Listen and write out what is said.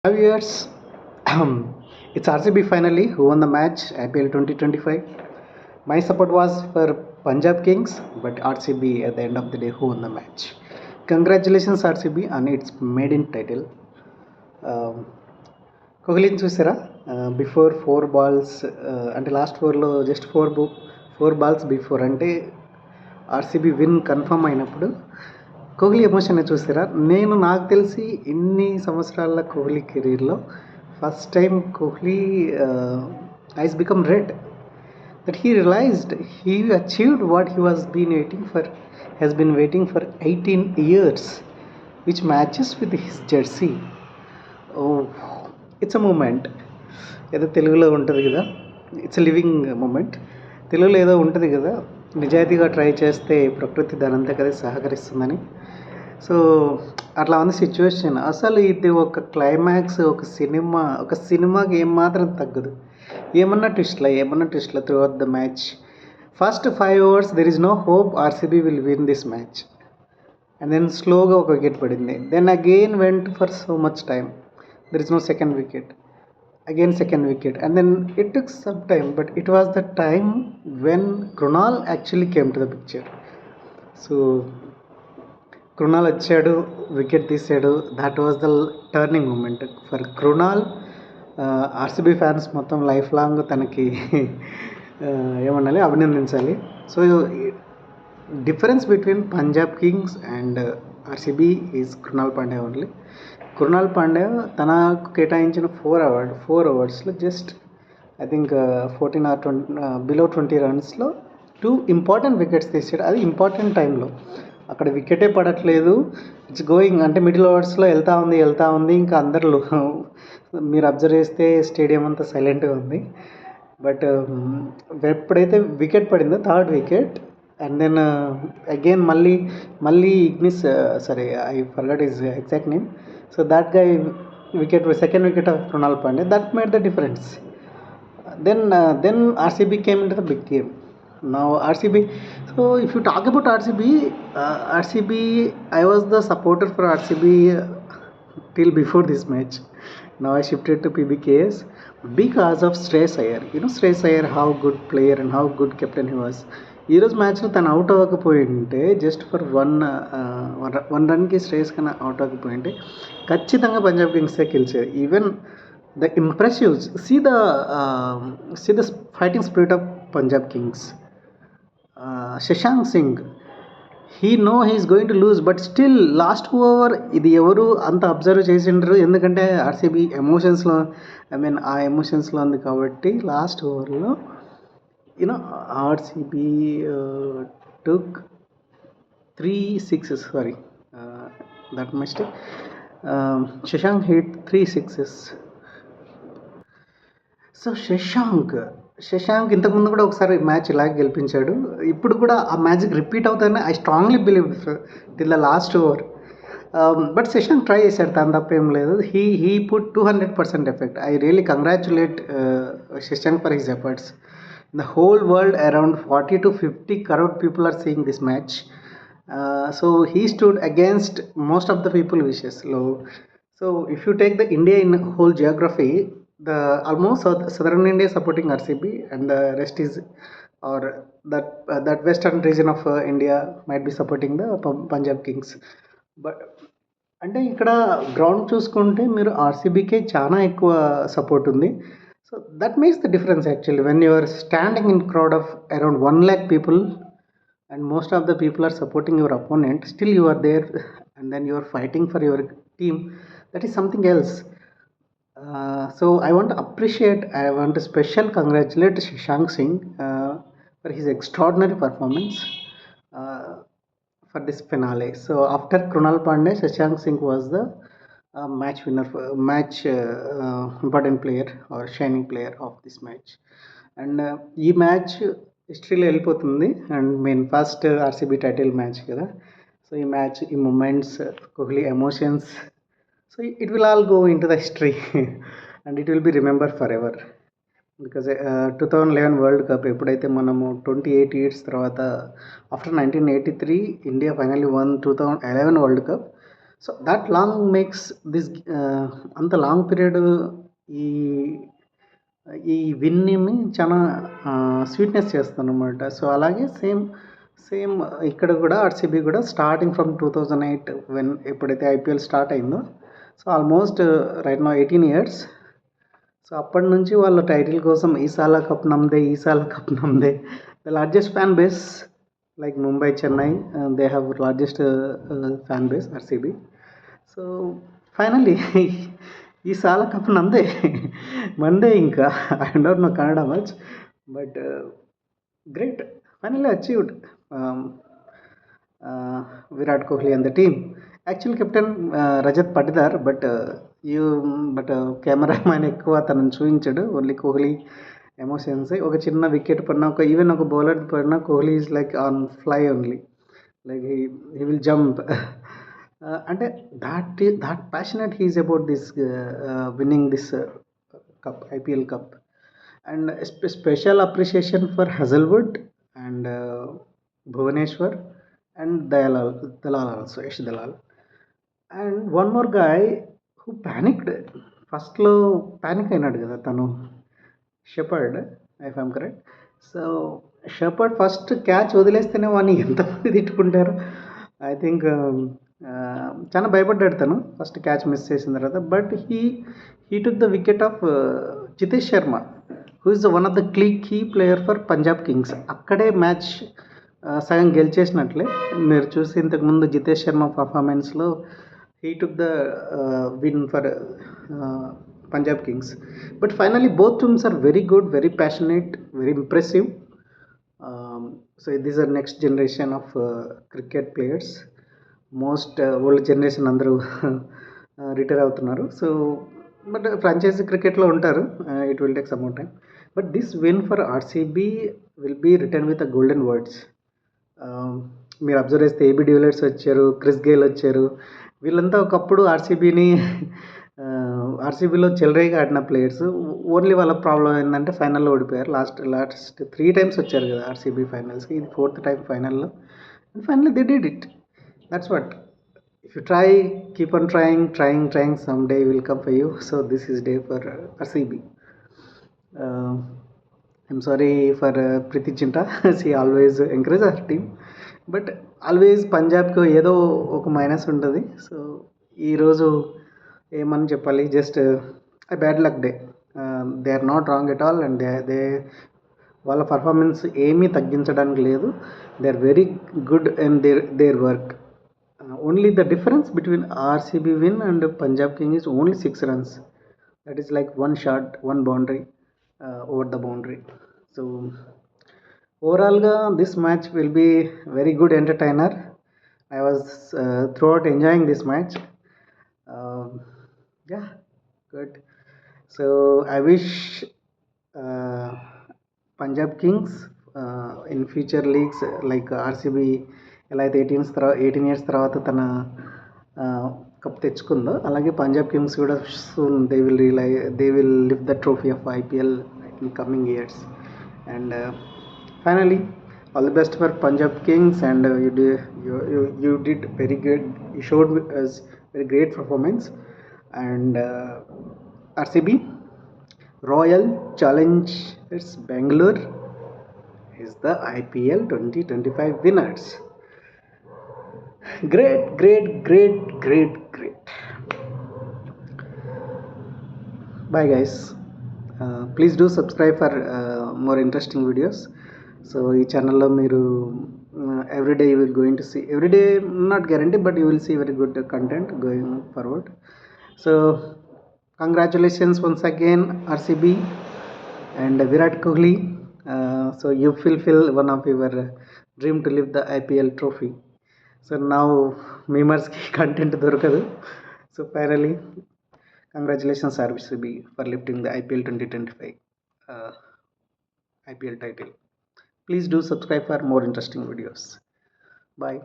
5 years. It's RCB finally who won the match IPL 2025. My support was for Punjab Kings, but RCB at the end of the day who won the match. Congratulations RCB on its maiden title. కోహ్లీని చూసారా? Before 4 balls అంటే last 4లో just 4 balls before అంటే RCB win confirm అయినప్పుడు Kohli emotion చూసారా? నాకు తెలిసి ఇన్ని సంవత్సరాల కోహ్లీ కెరీర్లో first time Kohli ice become red, that he realized he achieved what he has been waiting for 18 years, which matches with his jersey. Oh, it's a moment. ఏదో తెలుగులో ఉంటుంది కదా, ఇట్స్ లివింగ్ మూమెంట్. తెలుగులో ఏదో ఉంటుంది కదా, నిజాయితీగా ట్రై చేస్తే ప్రకృతి దానంతా కదా సహకరిస్తుందని. సో అట్లా ఉంది సిచ్యువేషన్. అసలు ఇది ఒక క్లైమాక్స్, ఒక సినిమాకి ఏమాత్రం తగ్గదు. ఏమన్నా ట్విస్ట్ల throughout the match. First 5 overs there is no hope RCB will win this match. And then స్లోగా ఒక వికెట్ పడింది. Then again went for so much time. There is no second wicket. Again second wicket, and then it took some time, but it was the time when Krunal actually came to the picture. So Krunal వచ్చాడు, వికెట్ తీసాడు. That was the turning moment for Krunal. RCB fans మొత్తం life long తనకి ఏమనాలి, అభినందించాలి. So difference between Punjab Kings and RCB is Krunal Pandya only. Krunal Pandya తనకు కేటాయించిన 4 అవర్స్లో just I think 14 or 20 below 20 runsలో 2 ఇంపార్టెంట్ వికెట్స్ తీసాడు. అది ఇంపార్టెంట్ టైంలో. అక్కడ వికెటే పడట్లేదు, ఇట్స్ గోయింగ్ అంటే మిడిల్ ఓవర్స్లో వెళ్తూ ఉంది. ఇంకా అందరిలో మీరు అబ్జర్వ్ చేస్తే స్టేడియం అంతా సైలెంట్గా ఉంది. బట్ ఎప్పుడైతే వికెట్ పడిందో, third wicket, and then again మళ్ళీ ఇగ్నిస్, sorry I forgot his exact name. So that guy second wicket of Krunal Pandya, that made the difference. Then RCB came into the big game. Now RCB. So if you talk about RCB, I was the supporter for RCB till before this match. Now I shifted to PBKS because of Shreyas Iyer. You know Shreyas Iyer, how good player and how good captain he was. ఈరోజు మ్యాచ్లో తను out అవ్వకపోయింటే, just for one రన్కి శ్రేయస్ కన్నా out అవ్వకపోయింటే ఖచ్చితంగా పంజాబ్ కింగ్సే గెలిచేది. Even the impressive see the fighting spirit of Punjab Kings. Shashank Singh, he is going to lose, but still last over ఇది ఎవరు అంత అబ్జర్వ్ చేసిండ్రు, ఎందుకంటే ఆర్సీబీ ఎమోషన్స్లో ఆ ఎమోషన్స్లో ఉంది కాబట్టి లాస్ట్ ఓవర్లో RCB took 3 sixes. Sorry, that mistake. Shashank hit 3 sixes. So Shashank ఇంతకుముందు కూడా ఒకసారి మ్యాచ్ ఇలాగే గెలిపించాడు. ఇప్పుడు కూడా ఆ మ్యాచ్కి రిపీట్ అవుతాయని I strongly believe till the last over. But Shashank try చేశాడు, తను తప్పేం లేదు. He put 200% effect. I really congratulate Shashank for his efforts. The whole world, around 40 to 50 crore people are seeing this match. So he stood against most of the people wishes. So if you take the India in whole geography, the almost southern India supporting RCB, and the rest is, or that western region of India might be supporting the Punjab Kings. But అంటే ఇక్కడ ground చూసుకుంటే మీరు ఆర్సీబీకే చాలా ఎక్కువ support ఉంది. So that makes the difference actually. When you are standing in crowd of around 1 lakh people and most of the people are supporting your opponent, still you are there and then you are fighting for your team, that is something else. So I want to special congratulate Shashank Singh for his extraordinary performance for this finale. So after Krunal Pandya, Shashank Singh was the match winner, important player or shining player of this match. And ఈ match హిస్టరీలో వెళ్ళిపోతుంది. And first RCB title match కదా. So ఈ match, ఈ moments, Kohli emotions, so it will all go in to the history and it will be remember forever. Because 2011 world cup ఎప్పుడైతే మనము 28 years తర్వాత, after 1983 India finally won 2011 world cup. So that long makes this అంత long period ఈ ఈ విన్ని చాలా sweetness చేస్తుందన్నమాట. So అలాగే సేమ్ సేమ్ ఇక్కడ కూడా ఆర్సీబీ కూడా స్టార్టింగ్ ఫ్రమ్ 2008 ఎప్పుడైతే ఐపీఎల్ స్టార్ట్ అయిందో, so almost right now 18 years. So అప్పటి నుంచి వాళ్ళ టైటిల్ కోసం ఈసాలా కప్ నమ్దే, ఈసాలా కప్ నమ్దే. The largest fan base like Mumbai, Chennai, they have largest fan base RCB. So finally ఈ సాల కప్ నమ్దే, మందే. ఇంకా I don't know Kannada much, but great, finally achieved Virat Kohli and the team. Actual captain Rajat Patidar, but cameraman ఎక్కువ తనను చూపించాడు. Only Kohli emotions. ఒక చిన్న వికెట్ పడినా, ఈవెన్ ఒక బౌలర్ పడినా Kohli is like on fly only, like he will jump. అంటే that passionate he is about this winning this cup, IPL cup. And special appreciation for Hazelwood and Bhuvaneshwar and Dalal also, Yash Dalal. And one more guy who panicked. ఫస్ట్లో panic అయినాడు కదా తను, Shepherd, if I'm correct. So Shepherd first catch వదిలేస్తేనే వాడిని ఎంతమంది తిట్టుకుంటారు. I think చాలా భయపడ్డాడు తను ఫస్ట్ క్యాచ్ మిస్ చేసిన తర్వాత. But he took the wicket of Jitesh Sharma, who is one of the key player for Punjab Kings. అక్కడే మ్యాచ్ సగం గెలిచేసినట్లే. మీరు చూసి ఇంతకుముందు జితేష్ శర్మ పర్ఫార్మెన్స్లో he took the win for Punjab Kings. But finally both teams are very good, very passionate, very impressive. So these are next generation of cricket players. Most old generation అందరూ retire అవుతున్నారు. So but franchise క్రికెట్లో ఉంటారు. It will take some more time. But this win for RCB will be return with a golden words. మీరు observe చేస్తే AB de Villiers వచ్చారు, Chris Gayle వచ్చారు. వీళ్ళంతా ఒకప్పుడు ఆర్సీబీలో చెలరేగా ఆడిన ప్లేయర్స్. ఓన్లీ వాళ్ళ ప్రాబ్లం ఏంటంటే ఫైనల్లో ఓడిపోయారు. లాస్ట్ 3 times వచ్చారు కదా ఆర్సీబీ ఫైనల్స్కి, ఇది 4th time ఫైనల్లో. And finally they did it. That's what. If you try, keep on trying, someday will come for you. So this is day for RCB. I'm sorry for Preeti Zinta. She always encourages her team. But always పంజాబ్కి ఏదో ఒక minus ఉంటుంది. సో ఈరోజు ఏమని చెప్పాలి, just bad luck day. They are not wrong at all. And they వాళ్ళ performance ఏమీ తగ్గించడానికి లేదు. They are very good in their work. Only the difference between RCB win and Punjab King is only 6 runs. That is like one shot, one boundary over the boundary. So overall this match will be very good entertainer. I was throughout enjoying this match. Yeah, good. So I wish Punjab Kings in future leagues like RCB ఎలా అయితే 18 years తర్వాత తన cup తెచ్చుకుందో, అలాగే Punjab Kings కూడా soon they will lift the trophy of IPL in coming years. And finally all the best for Punjab Kings. And you did very good. You showed us very great performance. And RCB, Royal Challengers Bangalore is the IPL 2025 winners. Great. Bye guys. Please do subscribe for more interesting videos. So ఈ ఛానల్లో మీరు everyday you will going to see, everyday not guarantee, but you will see very good content going forward. So congratulations once again RCB and Virat Kohli. So you fulfill one of your dream to lift the IPL trophy. So now మేమర్స్కి content దొరకదు. So finally congratulations RCB for lifting the IPL 2025 IPL title. Please do subscribe for more interesting videos. Bye.